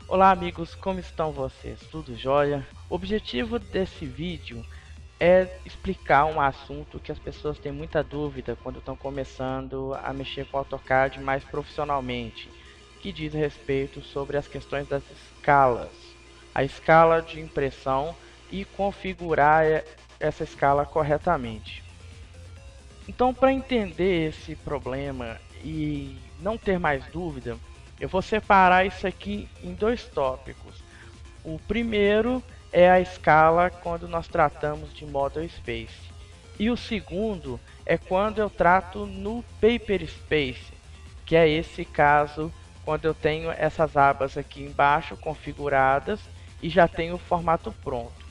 Olá amigos, como estão vocês? Tudo jóia? O objetivo desse vídeo é explicar um assunto que as pessoas têm muita dúvida quando estão começando a mexer com o AutoCAD mais profissionalmente, que diz respeito sobre as questões das escalas, a escala de impressão e configurar essa escala corretamente. Então, para entender esse problema e não ter mais dúvida, eu vou separar isso aqui em dois tópicos. O primeiro é a escala quando nós tratamos de Model Space. E o segundo é quando eu trato no Paper Space, que é esse caso quando eu tenho essas abas aqui embaixo configuradas e já tenho o formato pronto.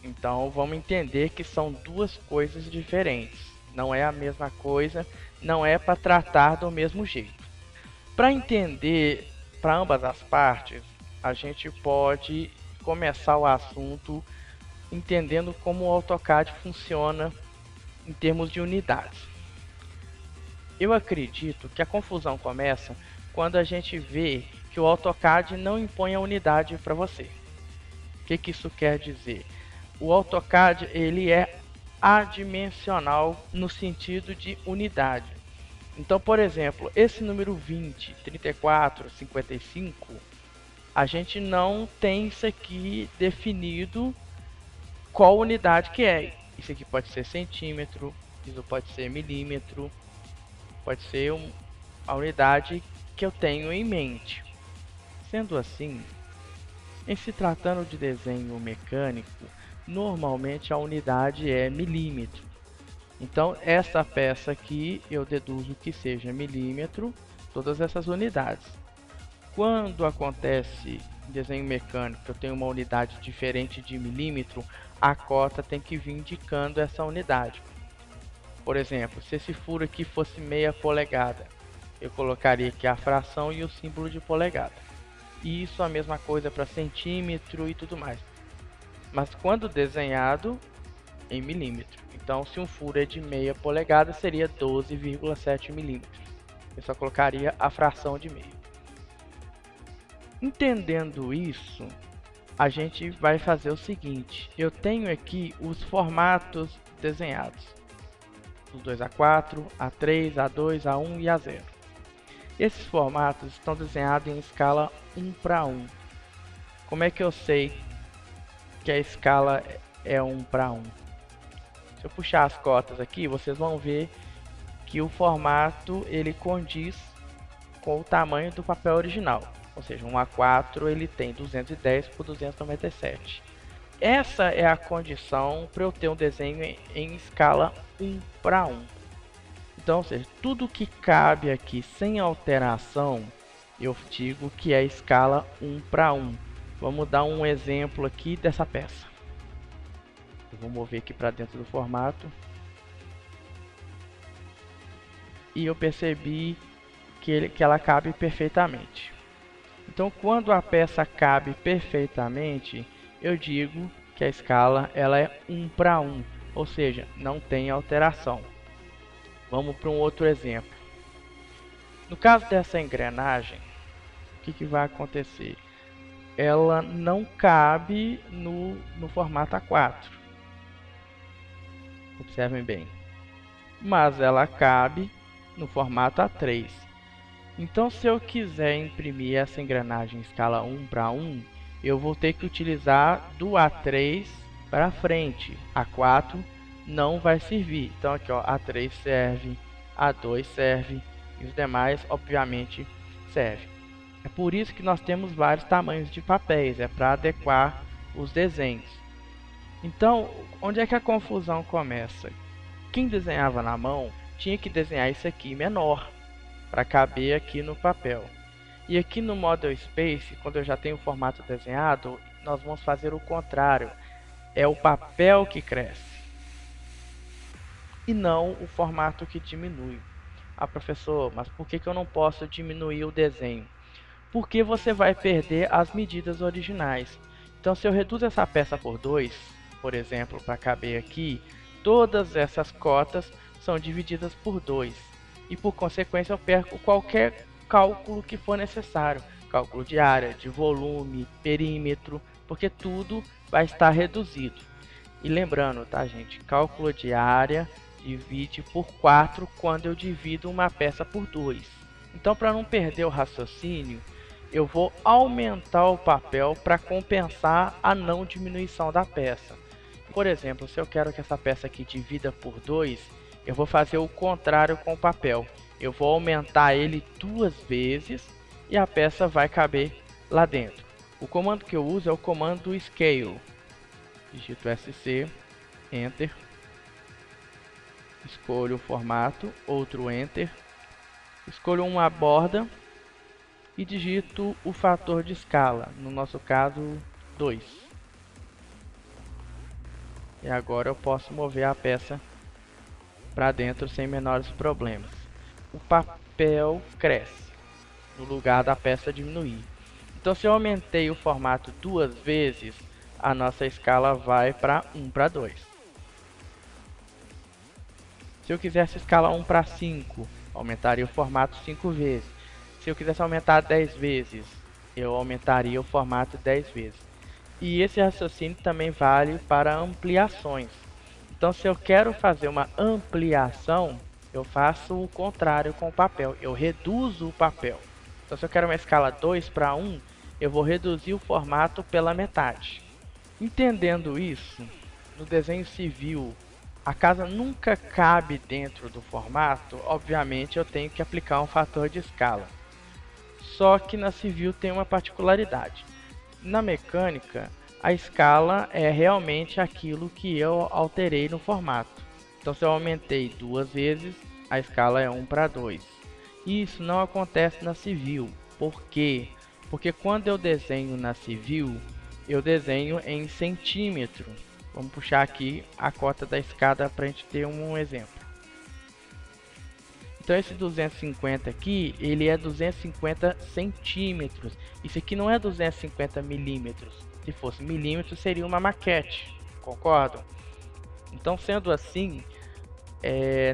Então vamos entender que são duas coisas diferentes. Não é a mesma coisa, não é para tratar do mesmo jeito. Para entender para ambas as partes, a gente pode começar o assunto entendendo como o AutoCAD funciona em termos de unidades. Eu acredito que a confusão começa quando a gente vê que o AutoCAD não impõe a unidade para você. O que isso quer dizer? O AutoCAD ele é adimensional no sentido de unidade. Então, por exemplo, esse número 20, 34, 55, a gente não tem isso aqui definido qual unidade que é. Isso aqui pode ser centímetro, isso pode ser milímetro, pode ser a unidade que eu tenho em mente. Sendo assim, em se tratando de desenho mecânico, normalmente a unidade é milímetro. Então essa peça aqui eu deduzo que seja milímetro, todas essas unidades. Quando acontece em desenho mecânico, eu tenho uma unidade diferente de milímetro, a cota tem que vir indicando essa unidade. Por exemplo, se esse furo aqui fosse meia polegada, eu colocaria aqui a fração e o símbolo de polegada. E isso é a mesma coisa para centímetro e tudo mais. Mas quando desenhado em milímetro. Então, se um furo é de meia polegada, seria 12,7 milímetros. Eu só colocaria a fração de meio. Entendendo isso, a gente vai fazer o seguinte. Eu tenho aqui os formatos desenhados. Os 2A4, A3, A2, A1 e A0. Esses formatos estão desenhados em escala 1:1. Como é que eu sei que a escala é 1:1? Se eu puxar as cotas aqui, vocês vão ver que o formato ele condiz com o tamanho do papel original. Ou seja, um A4 ele tem 210 por 297. Essa é a condição para eu ter um desenho em escala 1:1. Então, ou seja, tudo que cabe aqui sem alteração, eu digo que é escala 1:1. Vamos dar um exemplo aqui dessa peça. Eu vou mover aqui para dentro do formato. E eu percebi que ela cabe perfeitamente. Então, quando a peça cabe perfeitamente, eu digo que a escala ela é 1:1, ou seja, não tem alteração. Vamos para um outro exemplo. No caso dessa engrenagem, o que vai acontecer? Ela não cabe no formato A4. Observem bem. Mas ela cabe no formato A3. Então, se eu quiser imprimir essa engrenagem em escala 1:1, eu vou ter que utilizar do A3 para frente. A4 não vai servir. Então, aqui ó, A3 serve, A2 serve e os demais, obviamente, servem. É por isso que nós temos vários tamanhos de papéis, é para adequar os desenhos. Então, onde é que a confusão começa? Quem desenhava na mão tinha que desenhar isso aqui menor para caber aqui no papel. E aqui no Model Space, quando eu já tenho o formato desenhado, nós vamos fazer o contrário. É o papel que cresce e não o formato que diminui. Ah, professor, mas por que eu não posso diminuir o desenho? Porque você vai perder as medidas originais. Então, se eu reduzo essa peça por 2, por exemplo, para caber aqui, todas essas cotas são divididas por 2. E por consequência eu perco qualquer cálculo que for necessário. cálculo de área, de volume, perímetro, porque tudo vai estar reduzido. E lembrando, tá, gente? Cálculo de área divide por 4 quando eu divido uma peça por 2. Então, para não perder o raciocínio, eu vou aumentar o papel para compensar a não diminuição da peça. Por exemplo, se eu quero que essa peça aqui divida por 2, eu vou fazer o contrário com o papel. Eu vou aumentar ele 2 vezes e a peça vai caber lá dentro. O comando que eu uso é o comando Scale. Digito SC, Enter, escolho o formato, outro Enter, escolho uma borda e digito o fator de escala, no nosso caso 2. E agora eu posso mover a peça para dentro sem menores problemas. O papel cresce no lugar da peça diminuir. Então, se eu aumentei o formato 2 vezes, a nossa escala vai para 1:2. Se eu quisesse escalar 1:5, aumentaria o formato 5 vezes. Se eu quisesse aumentar 10 vezes, eu aumentaria o formato 10 vezes. E esse raciocínio também vale para ampliações. Então, se eu quero fazer uma ampliação, eu faço o contrário com o papel. Eu reduzo o papel. Então, se eu quero uma escala 2:1, eu vou reduzir o formato pela metade. Entendendo isso, no desenho civil, a casa nunca cabe dentro do formato. Obviamente, eu tenho que aplicar um fator de escala. Só que na civil tem uma particularidade. Na mecânica, a escala é realmente aquilo que eu alterei no formato. Então, se eu aumentei 2 vezes, a escala é 1:2. Isso não acontece na civil. Por quê? Porque quando eu desenho na civil, eu desenho em centímetro. Vamos puxar aqui a cota da escada para a gente ter um exemplo. Então esse 250 aqui, ele é 250 centímetros. Isso aqui não é 250 milímetros. Se fosse milímetros, seria uma maquete. Concordam? Então, sendo assim,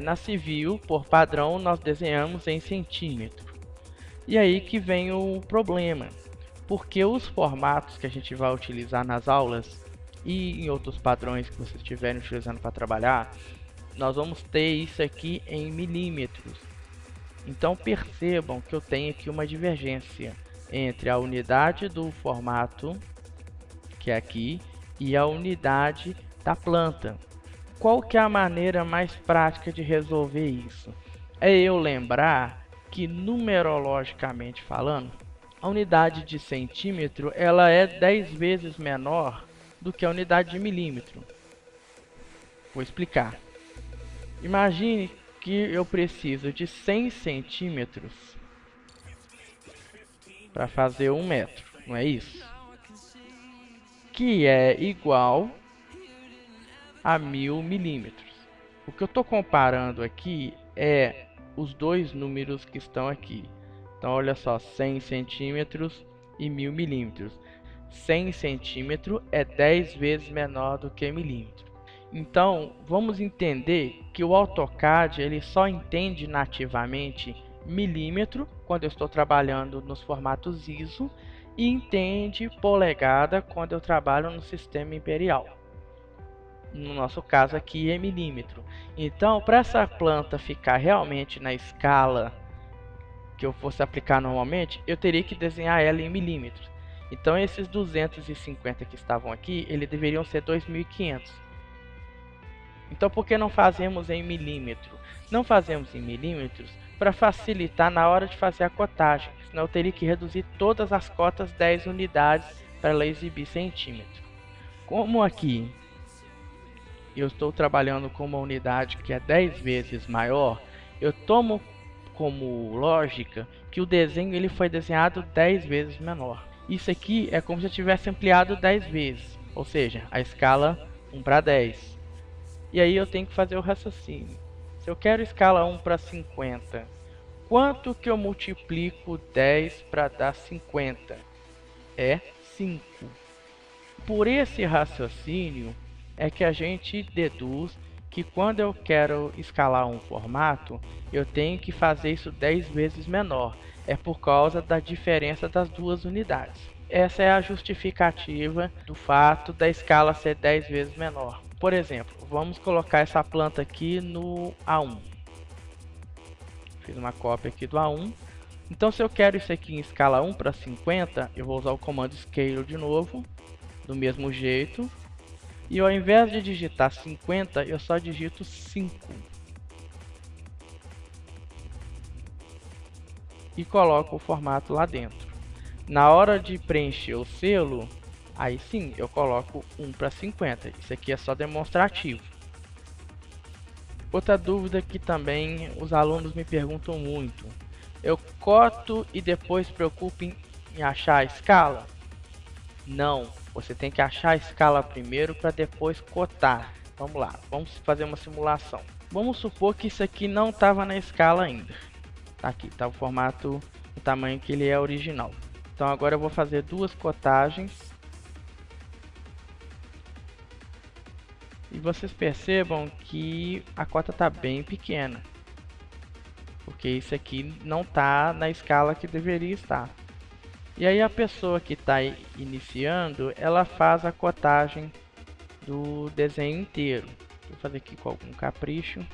na civil, por padrão, nós desenhamos em centímetro. E aí que vem o problema. Porque os formatos que a gente vai utilizar nas aulas e em outros padrões que vocês estiverem utilizando para trabalhar, nós vamos ter isso aqui em milímetros. Então percebam que eu tenho aqui uma divergência entre a unidade do formato, que é aqui, e a unidade da planta. Qual que é a maneira mais prática de resolver isso? É eu lembrar que, numerologicamente falando, a unidade de centímetro ela é 10 vezes menor do que a unidade de milímetro. Vou explicar. Imagine que eu preciso de 100 centímetros para fazer 1 metro, não é isso? Que é igual a 1000 milímetros. O que eu estou comparando aqui é os dois números que estão aqui. Então, olha só, 100 centímetros e 1000 milímetros. 100 centímetros é 10 vezes menor do que milímetro. Então, vamos entender que o AutoCAD ele só entende nativamente milímetro quando eu estou trabalhando nos formatos ISO e entende polegada quando eu trabalho no sistema imperial. No nosso caso aqui é milímetro. Então, para essa planta ficar realmente na escala que eu fosse aplicar normalmente, eu teria que desenhar ela em milímetros. Então, esses 250 que estavam aqui, eles deveriam ser 2500. Então, por que não fazemos em milímetro? Não fazemos em milímetros para facilitar na hora de fazer a cotagem, senão eu teria que reduzir todas as cotas 10 unidades para ela exibir centímetro. Como aqui eu estou trabalhando com uma unidade que é 10 vezes maior, eu tomo como lógica que o desenho ele foi desenhado 10 vezes menor. Isso aqui é como se eu tivesse ampliado 10 vezes, ou seja, a escala 1:10. E aí eu tenho que fazer o raciocínio. Se eu quero escala 1:50, quanto que eu multiplico 10 para dar 50? É 5. Por esse raciocínio é que a gente deduz que quando eu quero escalar um formato, eu tenho que fazer isso 10 vezes menor. é por causa da diferença das duas unidades. Essa é a justificativa do fato da escala ser 10 vezes menor. Por exemplo, vamos colocar essa planta aqui no A1. Fiz uma cópia aqui do A1. Então, se eu quero isso aqui em escala 1 para 50, eu vou usar o comando Scale de novo, do mesmo jeito. E ao invés de digitar 50, eu só digito 5. E coloco o formato lá dentro. Na hora de preencher o selo, aí sim eu coloco 1 para 50. Isso aqui é só demonstrativo. Outra dúvida que também os alunos me perguntam muito: eu coto e depois preocupo em achar a escala? Não, você tem que achar a escala primeiro para depois cotar. Vamos lá, vamos fazer uma simulação. Vamos supor que isso aqui não estava na escala ainda. Tá aqui, tá o formato, o tamanho que ele é original. Então agora eu vou fazer duas cotagens. E vocês percebam que a cota está bem pequena, porque isso aqui não está na escala que deveria estar. E aí a pessoa que está iniciando, ela faz a cotagem do desenho inteiro. Vou fazer aqui com algum capricho.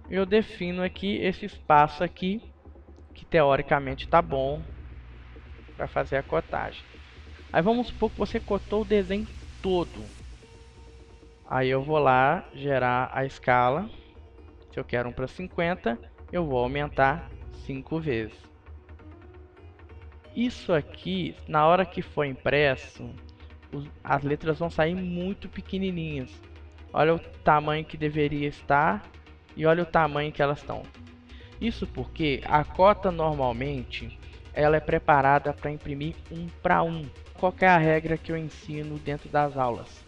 Eu defino aqui esse espaço aqui, que teoricamente está bom para fazer a cotagem. Aí vamos supor que você cotou o desenho todo. Aí eu vou lá gerar a escala. Se eu quero 1 para 50, eu vou aumentar 5 vezes. Isso aqui, na hora que for impresso, as letras vão sair muito pequenininhas. Olha o tamanho que deveria estar e olha o tamanho que elas estão. Isso porque a cota normalmente ela é preparada para imprimir 1 para 1. Qual é a regra que eu ensino dentro das aulas?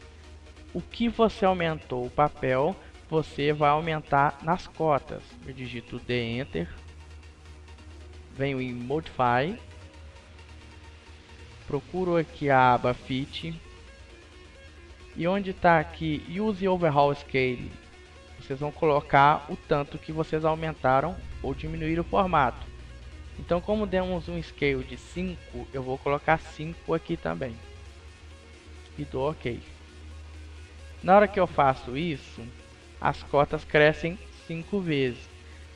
O que você aumentou o papel, você vai aumentar nas cotas. Eu digito D Enter, venho em Modify, procuro aqui a aba Fit, e onde está aqui Use Overall Scale, vocês vão colocar o tanto que vocês aumentaram ou diminuíram o formato. Então, como demos um scale de 5, eu vou colocar 5 aqui também. E dou OK. Na hora que eu faço isso, as cotas crescem 5 vezes.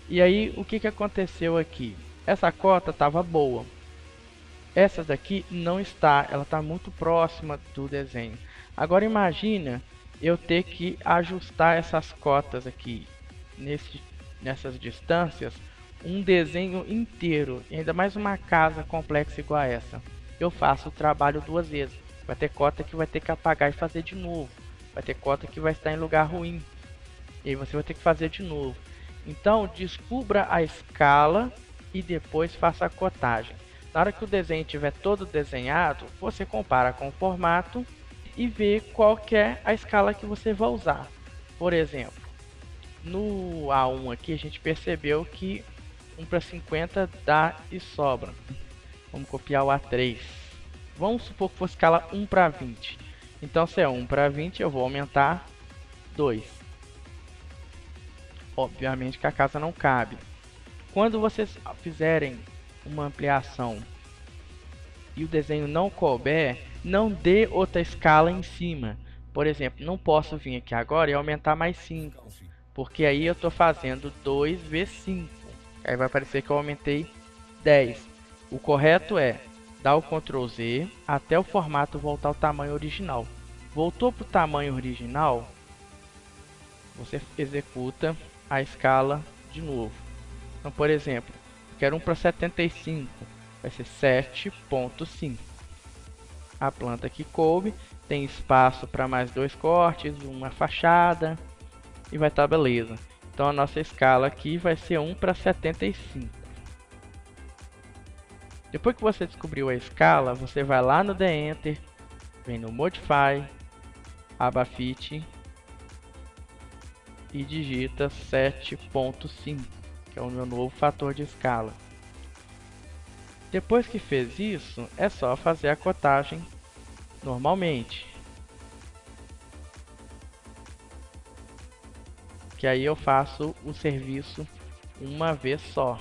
E aí, o que aconteceu aqui? Essa cota estava boa. Essa daqui não está, ela está muito próxima do desenho. Agora imagina eu ter que ajustar essas cotas aqui, nessas distâncias, um desenho inteiro, e ainda mais uma casa complexa igual a essa. Eu faço o trabalho duas vezes. Vai ter cota que vai ter que apagar e fazer de novo. Vai ter cota que vai estar em lugar ruim. E aí você vai ter que fazer de novo. Então descubra a escala e depois faça a cotagem. Na hora que o desenho estiver todo desenhado, você compara com o formato e vê qual que é a escala que você vai usar. Por exemplo, no A1 aqui a gente percebeu que 1 para 50 dá e sobra. Vamos copiar o A3. Vamos supor que fosse escala 1 para 20. Então, se é 1 para 20, eu vou aumentar 2. Obviamente que a casa não cabe. Quando vocês fizerem uma ampliação e o desenho não couber, não dê outra escala em cima. Por exemplo, não posso vir aqui agora e aumentar mais 5, porque aí eu estou fazendo 2 vezes 5. Aí vai aparecer que eu aumentei 10. O correto é dar o Ctrl Z até o formato voltar ao tamanho original. Voltou para o tamanho original, você executa a escala de novo. Então, por exemplo, eu quero 1 para 75, vai ser 7.5. A planta que coube, tem espaço para mais 2 cortes, uma fachada e vai estar beleza. Então a nossa escala aqui vai ser 1 para 75. Depois que você descobriu a escala, você vai lá no The Enter, vem no Modify, aba Fit e digita 7.5, que é o meu novo fator de escala. Depois que fez isso, é só fazer a cotagem normalmente. que aí eu faço o serviço uma vez só.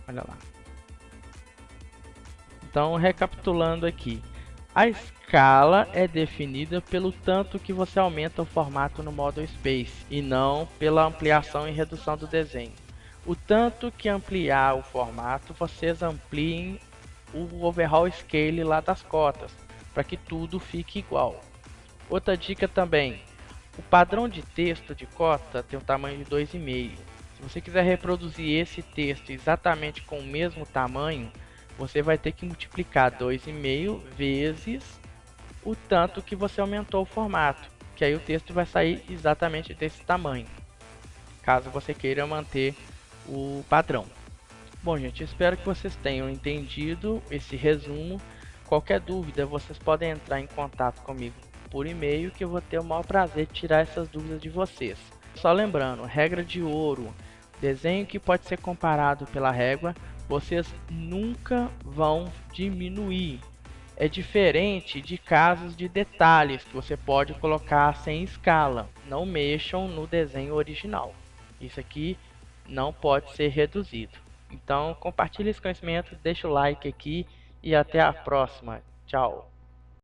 Olha lá. Então, recapitulando aqui, a escala é definida pelo tanto que você aumenta o formato no Model Space e não pela ampliação e redução do desenho. O tanto que ampliar o formato, vocês ampliem o overall scale lá das cotas, para que tudo fique igual. Outra dica também, o padrão de texto de cota tem um tamanho de 2,5. Se você quiser reproduzir esse texto exatamente com o mesmo tamanho, você vai ter que multiplicar 2,5 vezes o tanto que você aumentou o formato, que aí o texto vai sair exatamente desse tamanho, caso você queira manter o padrão. Bom, gente, espero que vocês tenham entendido esse resumo. Qualquer dúvida, vocês podem entrar em contato comigo por e-mail, que eu vou ter o maior prazer de tirar essas dúvidas de vocês. Só lembrando, regra de ouro, desenho que pode ser comparado pela régua, vocês nunca vão diminuir. É diferente de casos de detalhes que você pode colocar sem escala. Não mexam no desenho original. Isso aqui não pode ser reduzido. Então compartilhe esse conhecimento, deixa o like aqui e até a próxima. Tchau!